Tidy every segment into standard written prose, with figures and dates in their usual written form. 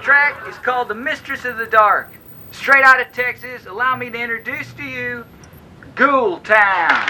track is called The Mistress of the Dark. Straight out of Texas, allow me to introduce to you Ghoul Town.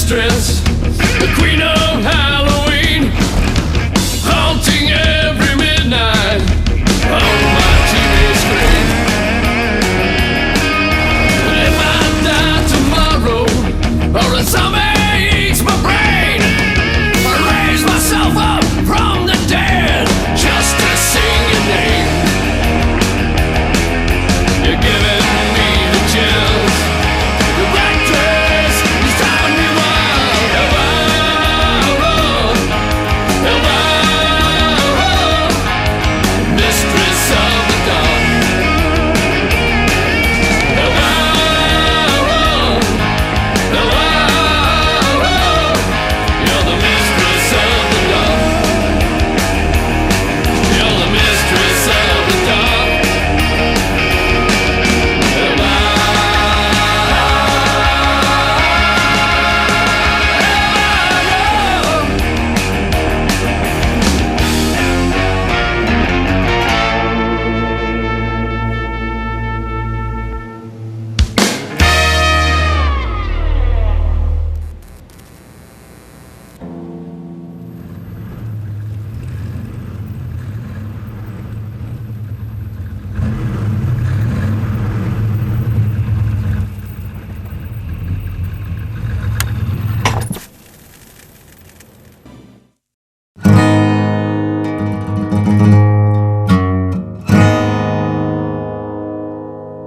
The queen of Halloween, haunting every midnight on my TV screen. And if I die tomorrow, or a zombie eats my brain, I raise myself up from the dead just to sing your name. You're giving me the chills. The black dress is driving me wild.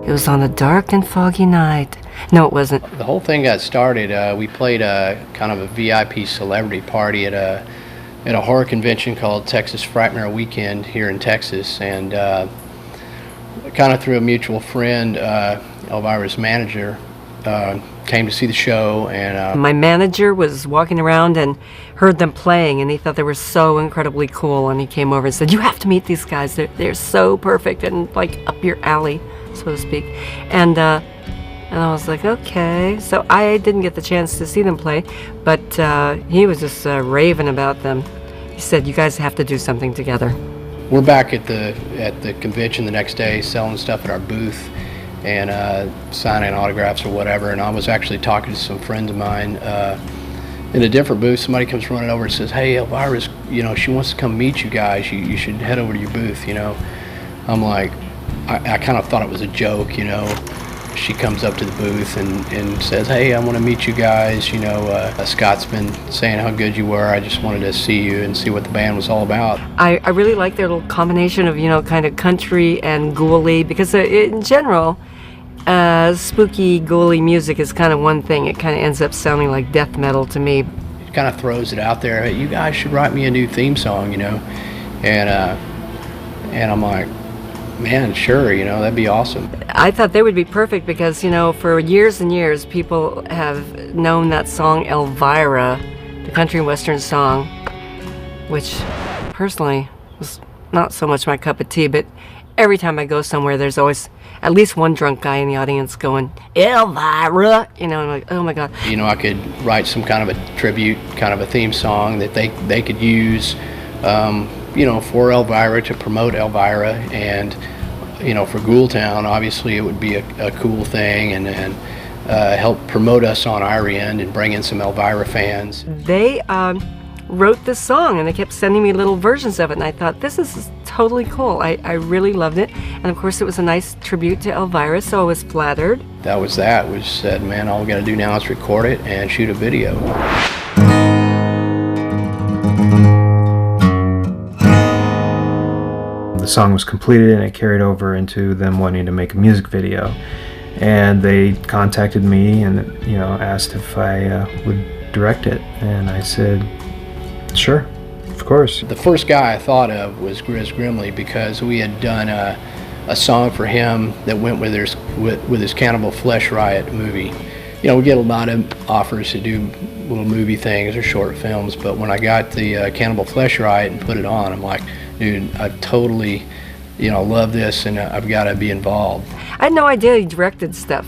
It was on a dark and foggy night. No, it wasn't. The whole thing got started. We played a kind of a VIP celebrity party at a horror convention called Texas Frightmare Weekend here in Texas, and kind of through a mutual friend, Elvira's manager, came to see the show. And my manager was walking around and heard them playing, and he thought they were so incredibly cool, and he came over and said, "You have to meet these guys. They're so perfect and like up your alley, so to speak." And I was like, okay. So I didn't get the chance to see them play, but he was just raving about them. He said, "You guys have to do something together." We're back at the convention the next day, selling stuff at our booth and signing autographs or whatever. And I was actually talking to some friends of mine in a different booth. Somebody comes running over and says, "Hey, Elvira's, she wants to come meet you guys. You should head over to your booth." I'm like, I kind of thought it was a joke, she comes up to the booth and says, "Hey, I want to meet you guys. You know, Scott's been saying how good you were. I just wanted to see you and see what the band was all about." I really like their little combination of, kind of country and ghouly, because in general, spooky, ghouly music is kind of one thing. It kind of ends up sounding like death metal to me. It kind of throws it out there. Hey, you guys should write me a new theme song, and I'm like, man, sure, that'd be awesome. I thought they would be perfect because, for years and years, people have known that song Elvira, the country and western song, which personally was not so much my cup of tea, but every time I go somewhere, there's always at least one drunk guy in the audience going, Elvira, I'm like, oh my God. I could write some kind of a tribute, kind of a theme song that they could use, for Elvira, to promote Elvira, and for Ghoultown, obviously it would be a cool thing, and help promote us on our end and bring in some Elvira fans. They wrote this song, and they kept sending me little versions of it, and I thought, this is totally cool. I really loved it, and of course it was a nice tribute to Elvira, so I was flattered. That was said, man, all we got to do now is record it and shoot a video. The song was completed, and it carried over into them wanting to make a music video, and they contacted me and asked if I would direct it, and I said sure, of course. The first guy I thought of was Grizz Grimley, because we had done a song for him that went with his Cannibal Flesh Riot movie. We get a lot of offers to do little movie things or short films, but when I got the Cannibal Flesh Riot and put it on, I'm like, dude, I totally, love this, and I've got to be involved. I had no idea he directed stuff.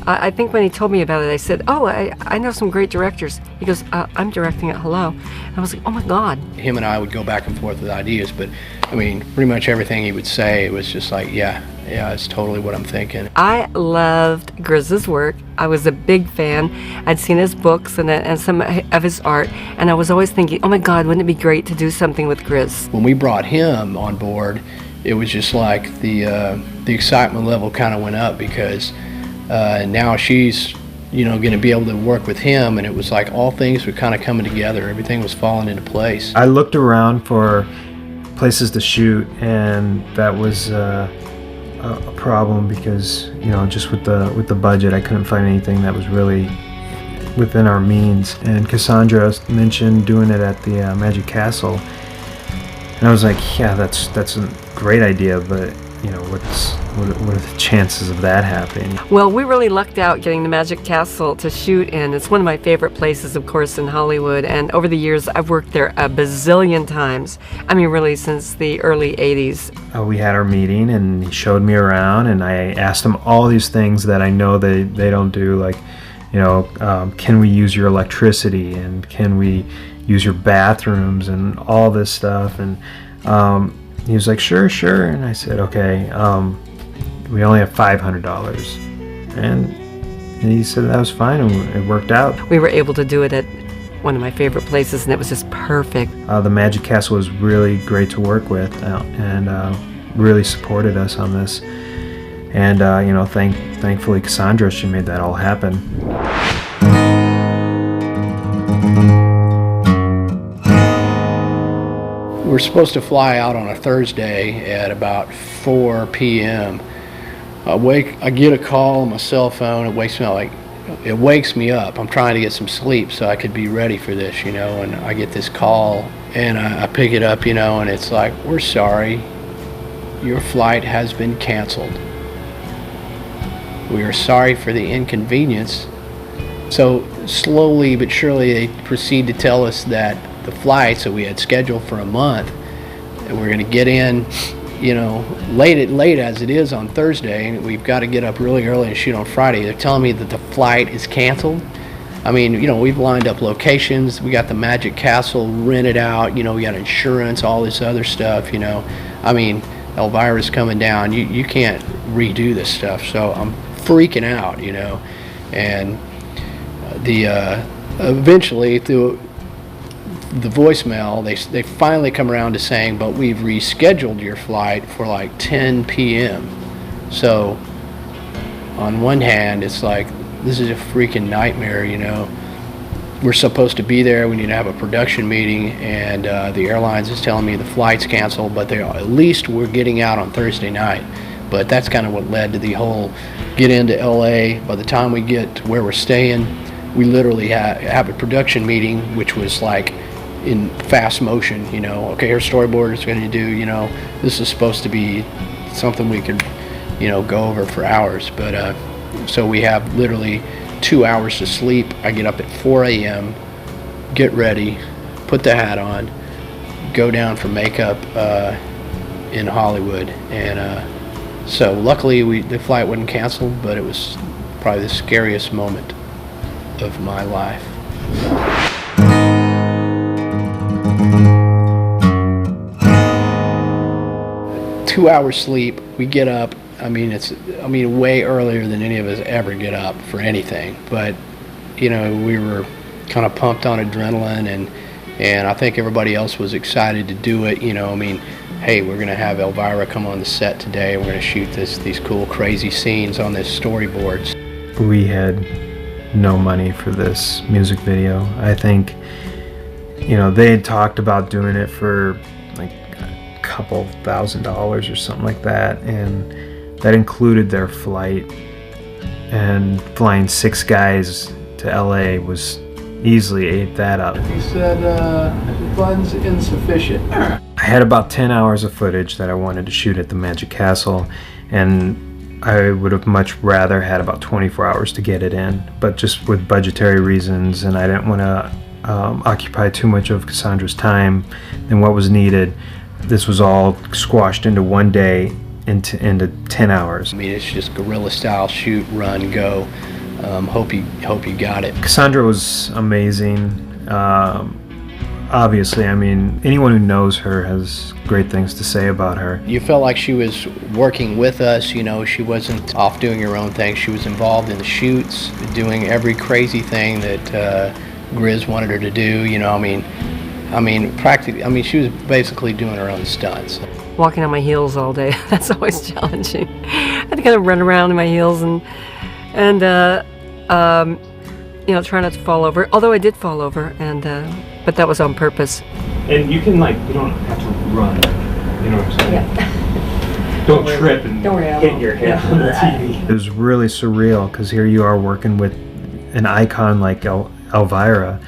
I think when he told me about it, I said, oh, I know some great directors. He goes, I'm directing it, hello. And I was like, oh my God. Him and I would go back and forth with ideas, but pretty much everything he would say, it was just like, yeah, it's totally what I'm thinking. I loved Grizz's work. I was a big fan. I'd seen his books and some of his art, and I was always thinking, oh my God, wouldn't it be great to do something with Grizz? When we brought him on board, it was just like the excitement level kind of went up, because now she's going to be able to work with him, and it was like all things were kind of coming together. Everything was falling into place. I looked around for places to shoot, and that was a problem, because just with the budget, I couldn't find anything that was really within our means. And Cassandra mentioned doing it at the Magic Castle, and I was like, yeah, that's a great idea, but what are the chances of that happening? Well, we really lucked out getting the Magic Castle to shoot in. It's one of my favorite places, of course, in Hollywood, and over the years I've worked there a bazillion times. Really since the early 80s. We had our meeting, and he showed me around, and I asked him all these things that I know they don't do, like, can we use your electricity, and can we use your bathrooms, and all this stuff, and he was like, sure, and I said, okay, we only have $500, and he said that was fine, and it worked out. We were able to do it at one of my favorite places, and it was just perfect. The Magic Castle was really great to work with, and really supported us on this, and thankfully Cassandra, she made that all happen. We're supposed to fly out on a Thursday at about 4 p.m. I get a call on my cell phone. It wakes me up. I'm trying to get some sleep so I could be ready for this, and I get this call, and I pick it up, and it's like, we're sorry, your flight has been canceled. We are sorry for the inconvenience. So slowly but surely they proceed to tell us that the flights that we had scheduled for a month, and we're going to get in, late as it is on Thursday, and we've got to get up really early and shoot on Friday. They're telling me that the flight is canceled. We've lined up locations. We got the Magic Castle rented out. We got insurance, all this other stuff. Elvira's coming down. You can't redo this stuff. So I'm freaking out. And eventually through the voicemail, they finally come around to saying, but we've rescheduled your flight for like 10 p.m. So on one hand, it's like, this is a freaking nightmare, you know. We're supposed to be there, we need to have a production meeting, and the airlines is telling me the flight's canceled, but at least we're getting out on Thursday night. But that's kind of what led to the whole get into LA. By the time we get to where we're staying, we literally have a production meeting, which was like in fast motion, you know. Okay, here's storyboard, it's going to do, you know, this is supposed to be something we could, you know, go over for hours. But so we have literally 2 hours to sleep. I get up at 4 a.m., get ready, put the hat on, go down for makeup in Hollywood, and so luckily the flight wasn't canceled, but it was probably the scariest moment of my life. 2 hours sleep, we get up. I mean, way earlier than any of us ever get up for anything. But, you know, we were kind of pumped on adrenaline, and I think everybody else was excited to do it. You know, I mean, hey, we're going to have Elvira come on the set today. We're going to shoot these cool, crazy scenes on this storyboards. We had no money for this music video. I think, you know, they had talked about doing it for like a couple $1,000s or something like that, and that included their flight, and flying 6 guys to LA was easily ate that up. He said the funds insufficient. I had about 10 hours of footage that I wanted to shoot at the Magic Castle, and I would have much rather had about 24 hours to get it in, but just with budgetary reasons, and I didn't want to occupy too much of Cassandra's time than what was needed. This was all squashed into one day, into 10 hours. I mean, it's just guerrilla style, shoot, run, go. Hope you got it. Cassandra was amazing. Obviously, I mean, anyone who knows her has great things to say about her. You felt like she was working with us, you know, she wasn't off doing her own thing. She was involved in the shoots, doing every crazy thing that Grizz wanted her to do, you know. I mean, practically, I mean, she was basically doing her own stunts. Walking on my heels all day, that's always challenging. I had to kind of run around in my heels and you know, try not to fall over. Although I did fall over, and but that was on purpose. And you can, like, you don't have to run, you know what I'm saying? Yeah. Don't trip and hit your head on the TV. It was really surreal, because here you are working with an icon like Elvira,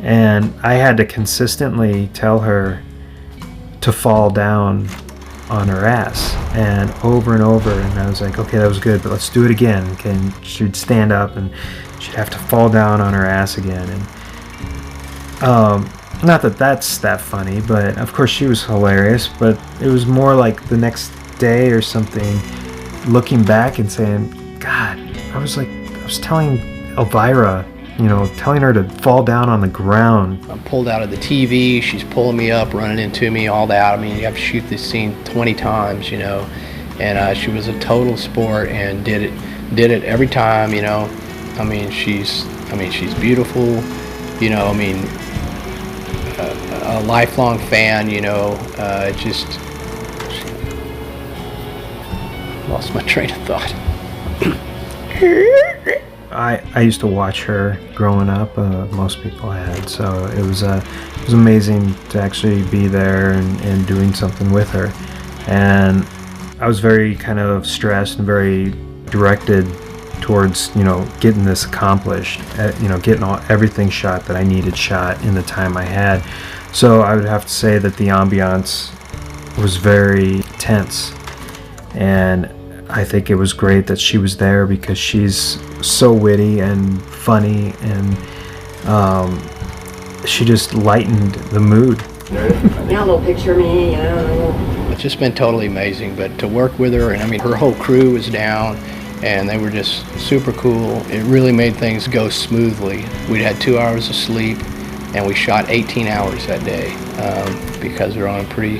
and I had to consistently tell her to fall down on her ass, and over, and I was like, okay, that was good, but let's do it again. Okay, and she'd stand up and she'd have to fall down on her ass again, and not that that's that funny, but of course she was hilarious, but it was more like the next day or something, looking back and saying, God, I was telling Elvira, you know, telling her to fall down on the ground. I'm pulled out of the TV, she's pulling me up, running into me, all that. I mean, you have to shoot this scene 20 times, you know, and she was a total sport and did it every time, you know. I mean, she's beautiful, you know. I mean, a lifelong fan, you know. Just lost my train of thought. I used to watch her growing up. Most people had, so it was amazing to actually be there and doing something with her. And I was very kind of stressed and very directed towards, you know, getting this accomplished, you know, getting everything shot that I needed shot in the time I had. So I would have to say that the ambiance was very tense, and I think it was great that she was there, because she's so witty and funny, and she just lightened the mood. Yeah, a little picture of me, you know. It's just been totally amazing, but to work with her, and I mean, her whole crew was down, and they were just super cool. It really made things go smoothly. We'd had 2 hours of sleep, and we shot 18 hours that day, because we're on a pretty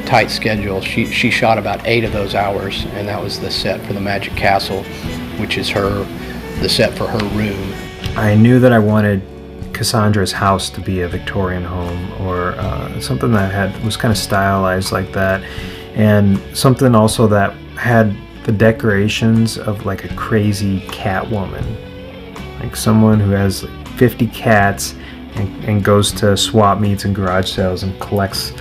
tight schedule. She shot about 8 of those hours, and that was the set for the Magic Castle, which is the set for her room. I knew that I wanted Cassandra's house to be a Victorian home, or something that was kind of stylized like that, and something also that had the decorations of like a crazy cat woman, like someone who has like 50 cats and goes to swap meets and garage sales and collects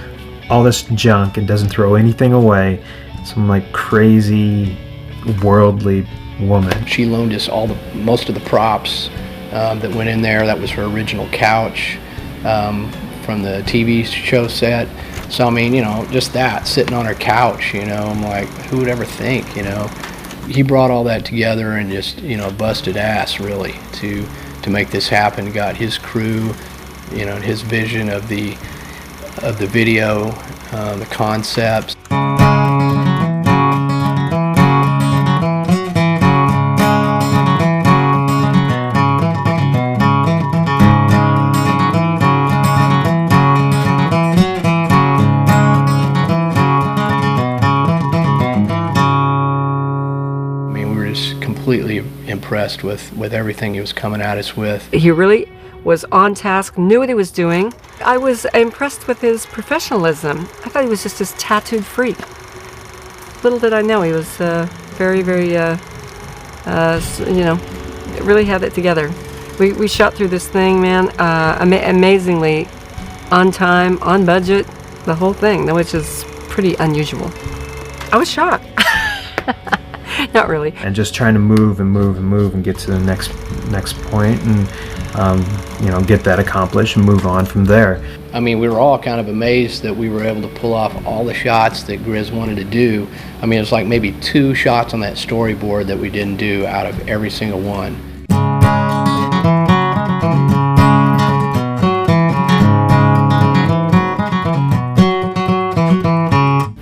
all this junk and doesn't throw anything away. Some like crazy worldly woman. She loaned us most of the props that went in there. That was her original couch from the TV show set. So I mean, you know, just that sitting on her couch, you know, I'm like, who would ever think, you know? He brought all that together and just, you know, busted ass really to make this happen. Got his crew, you know, and his vision of the video, the concepts. Completely impressed with everything he was coming at us with. He really was on task, knew what he was doing. I was impressed with his professionalism. I thought he was just this tattooed freak. Little did I know he was very, very, you know, really had it together. We shot through this thing, man, amazingly on time, on budget, the whole thing, which is pretty unusual. I was shocked. Not really. And just trying to move and get to the next point and you know, get that accomplished and move on from there. I mean, we were all kind of amazed that we were able to pull off all the shots that Grizz wanted to do. I mean, it was like maybe 2 shots on that storyboard that we didn't do out of every single one.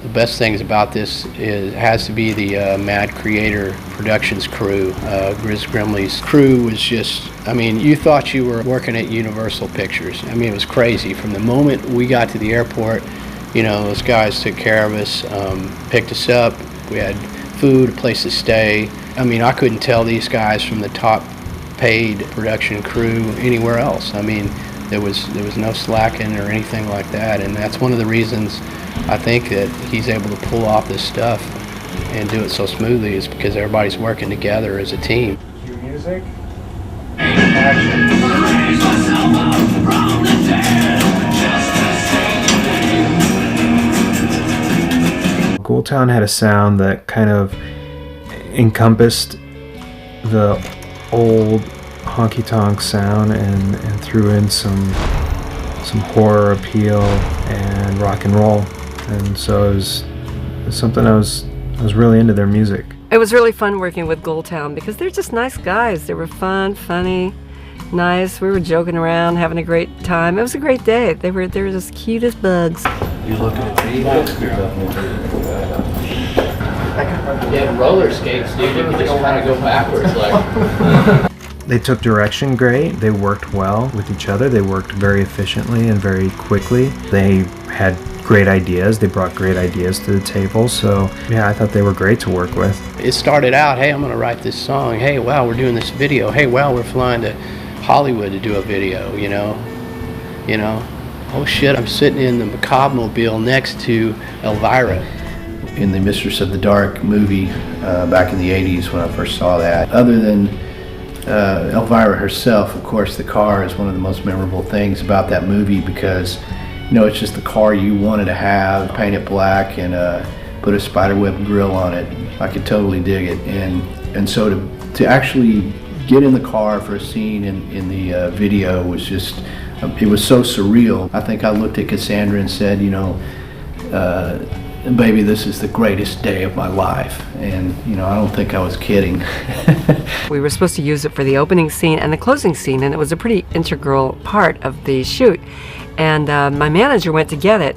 The best things about this has to be the Mad Creator Productions crew. Grizz Grimley's crew was just, I mean, you thought you were working at Universal Pictures. I mean, it was crazy. From the moment we got to the airport, you know, those guys took care of us, picked us up. We had food, a place to stay. I mean, I couldn't tell these guys from the top paid production crew anywhere else. I mean, there was no slacking or anything like that, and that's one of the reasons I think that he's able to pull off this stuff and do it so smoothly is because everybody's working together as a team. Cue music. Action. Ghoul Town had a sound that kind of encompassed the old honky-tonk sound and threw in some horror appeal and rock and roll. And so it was something I was really into their music. It was really fun working with Ghoul Town because they're just nice guys. They were fun, funny, nice. We were joking around, having a great time. It was a great day. They were just cute as bugs. You looking at me? They had roller skates, dude. You could just kind of go backwards like. They took direction great. They worked well with each other. They worked very efficiently and very quickly. They had great ideas. They brought great ideas to the table. So yeah, I thought they were great to work with. It started out, hey, I'm going to write this song. Hey, wow, we're doing this video. Hey, wow, we're flying to Hollywood to do a video, you know. Oh shit, I'm sitting in the Macabre Mobile next to Elvira. In the Mistress of the Dark movie back in the 80s when I first saw that. Other than Elvira herself, of course, the car is one of the most memorable things about that movie because, you know, it's just the car you wanted to have, paint it black and put a spiderweb grill on it. I could totally dig it. And so to actually get in the car for a scene in the video was just, it was so surreal. I think I looked at Cassandra and said, you know, baby, this is the greatest day of my life. And, you know, I don't think I was kidding. We were supposed to use it for the opening scene and the closing scene, and it was a pretty integral part of the shoot. And my manager went to get it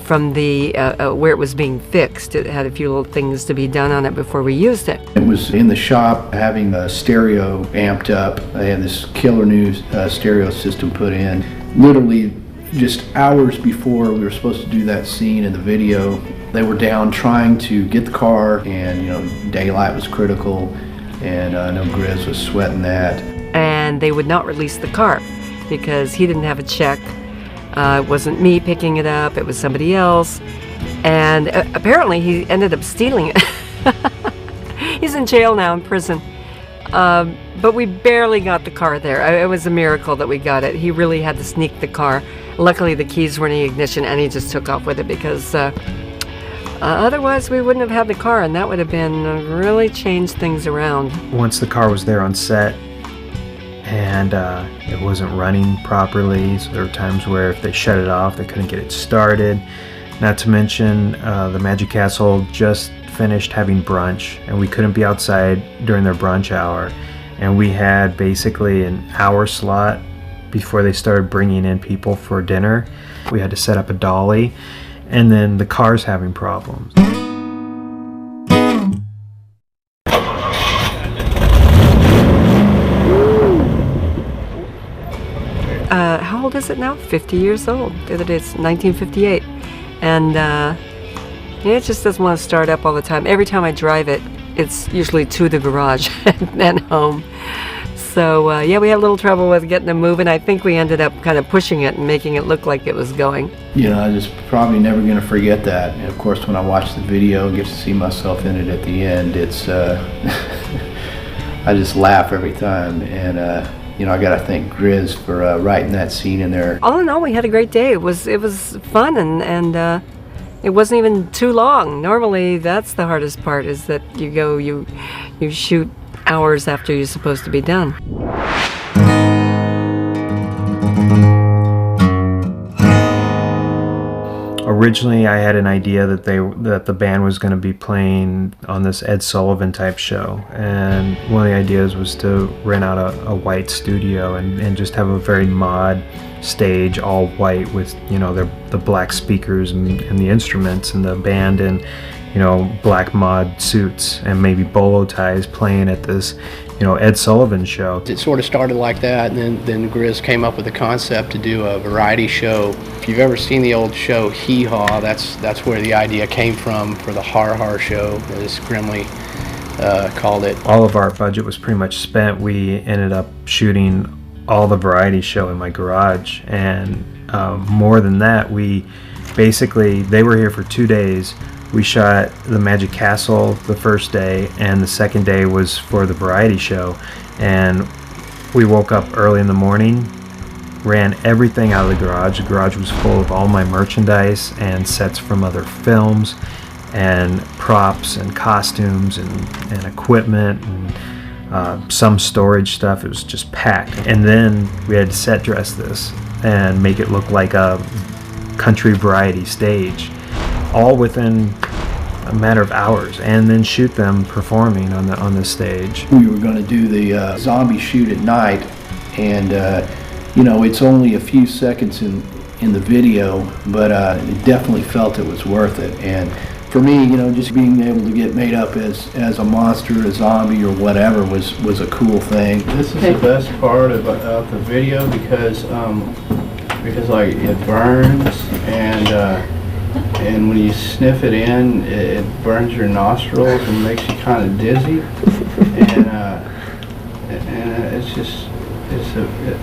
from the where it was being fixed. It had a few little things to be done on it before we used it. It was in the shop having a stereo amped up. They had this killer new stereo system put in. Literally just hours before we were supposed to do that scene in the video, they were down trying to get the car, and you know, daylight was critical, and I know Grizz was sweating that. And they would not release the car because he didn't have a check. It wasn't me picking it up, it was somebody else. And apparently he ended up stealing it. He's in jail now, in prison. But we barely got the car there. It was a miracle that we got it. He really had to sneak the car. Luckily, the keys were in the ignition, and he just took off with it because otherwise we wouldn't have had the car, and that would have been really changed things around. Once the car was there on set and it wasn't running properly, so there were times where if they shut it off, they couldn't get it started. Not to mention the Magic Castle just finished having brunch, and we couldn't be outside during their brunch hour, and we had basically an hour slot before they started bringing in people for dinner. We had to set up a dolly, and then the car's having problems. How old is it now? 50 years old. The other day it's 1958, and it just doesn't want to start up all the time. Every time I drive it, it's usually to the garage and then home. So yeah, we had a little trouble with getting it moving. I think we ended up kind of pushing it and making it look like it was going. You know, I'm just probably never going to forget that. And of course, when I watch the video and get to see myself in it at the end, it's I just laugh every time. And you know, I got to thank Grizz for writing that scene in there. All in all, we had a great day. It was fun, and it wasn't even too long. Normally, that's the hardest part, is that you shoot hours after you're supposed to be done. Originally, I had an idea that the band was going to be playing on this Ed Sullivan type show, and one of the ideas was to rent out a white studio and just have a very mod stage, all white, with, you know, the black speakers and the instruments, and the band in, you know, black mod suits and maybe bolo ties playing at this, you know, Ed Sullivan show. It sort of started like that, and then Grizz came up with the concept to do a variety show. If you've ever seen the old show Hee Haw, that's where the idea came from for the Har Har show, as Grimley called it. All of our budget was pretty much spent. We ended up shooting all the variety show in my garage, and more than that, they were here for 2 days. We shot the Magic Castle the first day, and the second day was for the variety show. And we woke up early in the morning, ran everything out of the garage. The garage was full of all my merchandise and sets from other films, and props and costumes and equipment, and some storage stuff. It was just packed. And then we had to set dress this and make it look like a country variety stage, all within a matter of hours, and then shoot them performing on the stage. We were going to do the zombie shoot at night, and you know, it's only a few seconds in the video, but it definitely felt it was worth it. And for me, you know, just being able to get made up as a monster, a zombie, or whatever was a cool thing. This is the best part of the video because like it burns, and when you sniff it in, it burns your nostrils and makes you kind of dizzy, and it's just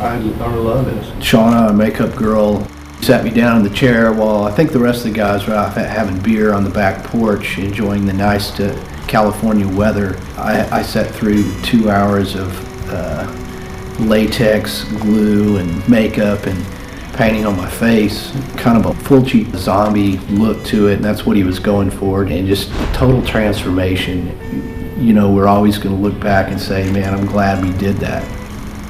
I love it. Shauna, our makeup girl, sat me down in the chair while I think the rest of the guys were out having beer on the back porch, enjoying the nice California weather. I sat through 2 hours of latex, glue, and makeup, and painting on my face, kind of a Fulci zombie look to it, and that's what he was going for, and just a total transformation. You know, we're always going to look back and say, man, I'm glad we did that.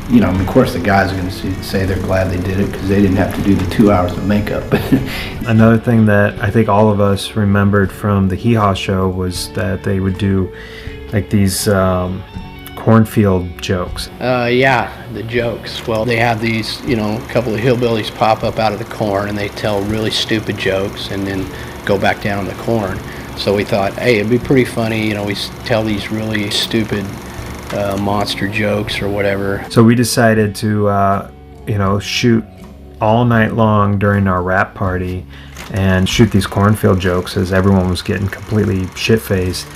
You know, of course the guys are going to say they're glad they did it because they didn't have to do the 2 hours of makeup. Another thing that I think all of us remembered from the Hee Haw show was that they would do like these cornfield jokes. Yeah, the jokes. Well, they have these, you know, a couple of hillbillies pop up out of the corn, and they tell really stupid jokes and then go back down the corn. So we thought, hey, it'd be pretty funny, you know, we tell these really stupid monster jokes or whatever. So we decided to, you know, shoot all night long during our rap party and shoot these cornfield jokes as everyone was getting completely shit-faced.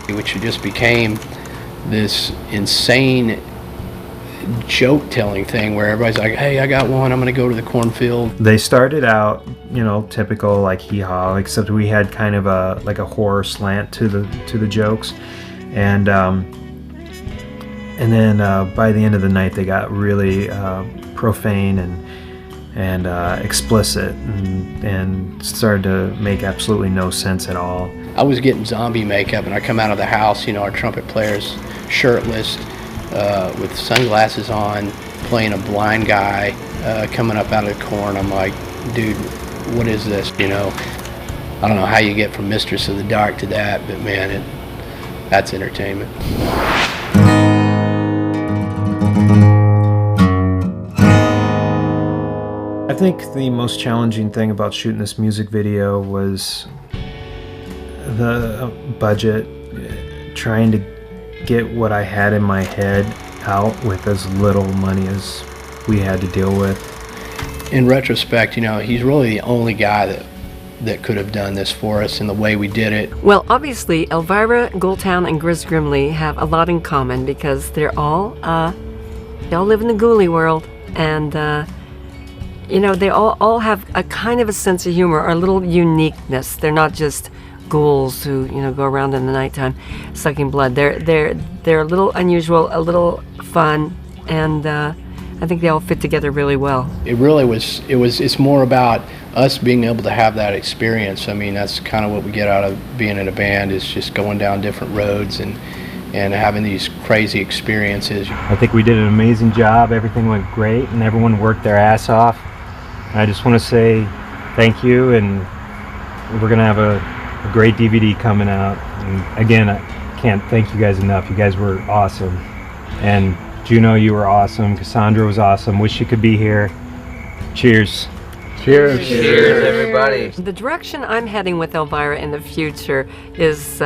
Which just became this insane joke-telling thing where everybody's like, hey, I got one, I'm gonna go to the cornfield. They started out, you know, typical like Hee Haw, except we had kind of a horror slant to the jokes. And then by the end of the night, they got really profane and explicit, and started to make absolutely no sense at all. I was getting zombie makeup, and I come out of the house, you know, our trumpet player's shirtless, with sunglasses on, playing a blind guy, coming up out of the corn. I'm like, dude, what is this, you know? I don't know how you get from Mistress of the Dark to that, but man, that's entertainment. I think the most challenging thing about shooting this music video was the budget, trying to get what I had in my head out with as little money as we had to deal with. In retrospect, you know, he's really the only guy that could have done this for us in the way we did it. Well, obviously, Elvira, Ghoultown, and Grizz Grimley have a lot in common because they all live in the ghoulie world, and you know, they all have a kind of a sense of humor, or a little uniqueness. They're not just ghouls who, you know, go around in the nighttime sucking blood. They're a little unusual, a little fun, and I think they all fit together really well. It really was. It's more about us being able to have that experience. I mean, that's kind of what we get out of being in a band, is just going down different roads and having these crazy experiences. I think we did an amazing job. Everything went great, and everyone worked their ass off. I just want to say thank you, and we're gonna have a great DVD coming out. And again, I can't thank you guys enough. You guys were awesome, and Juno, you were awesome. Cassandra was awesome. Wish you could be here. Cheers. Cheers. Cheers, everybody. The direction I'm heading with Elvira in the future is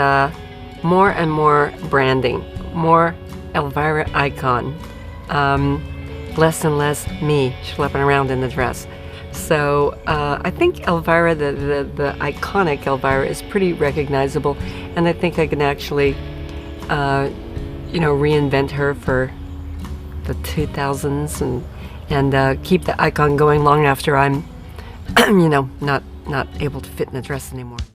more and more branding, more Elvira icon, less and less me schlepping around in the dress. So I think Elvira, the iconic Elvira, is pretty recognizable, and I think I can actually, you know, reinvent her for the 2000s and keep the icon going long after I'm, you know, not able to fit in a dress anymore.